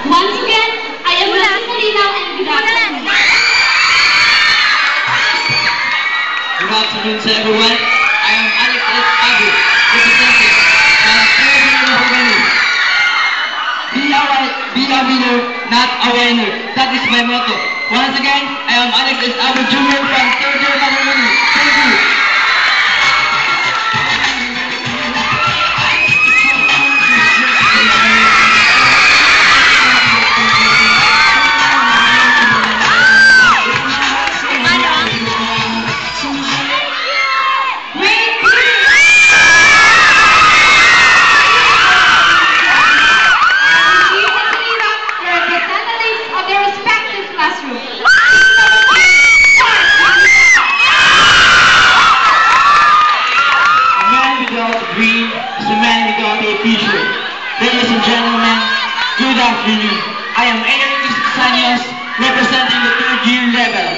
Once again, I am Lucy Molina and good afternoon. Good afternoon to everyone. I am Alex Abu, representing Be a winner, not a winner. That is my motto. Once again, I am Alex Abu Jr. from 3rd year Macaroni. Thank you. Dream is a man without a future. Ladies and gentlemen, good afternoon. I am Eric Sanyos, representing the 3rd year level.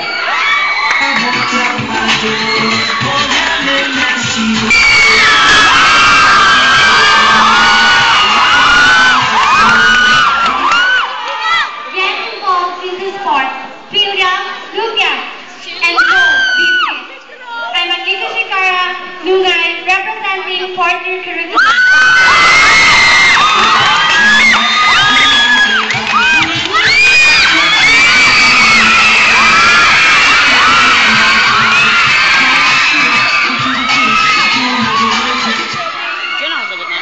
Get involved in the sport. Feel young, look young, and go be fit. I'm Akita Shikara Nungay, representing 4th year curriculum.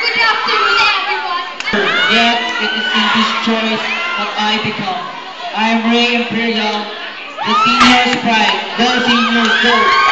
Good afternoon, everyone. Yet it is in this choice that I become. I am Ray Imperial, the senior's pride, the senior's goal.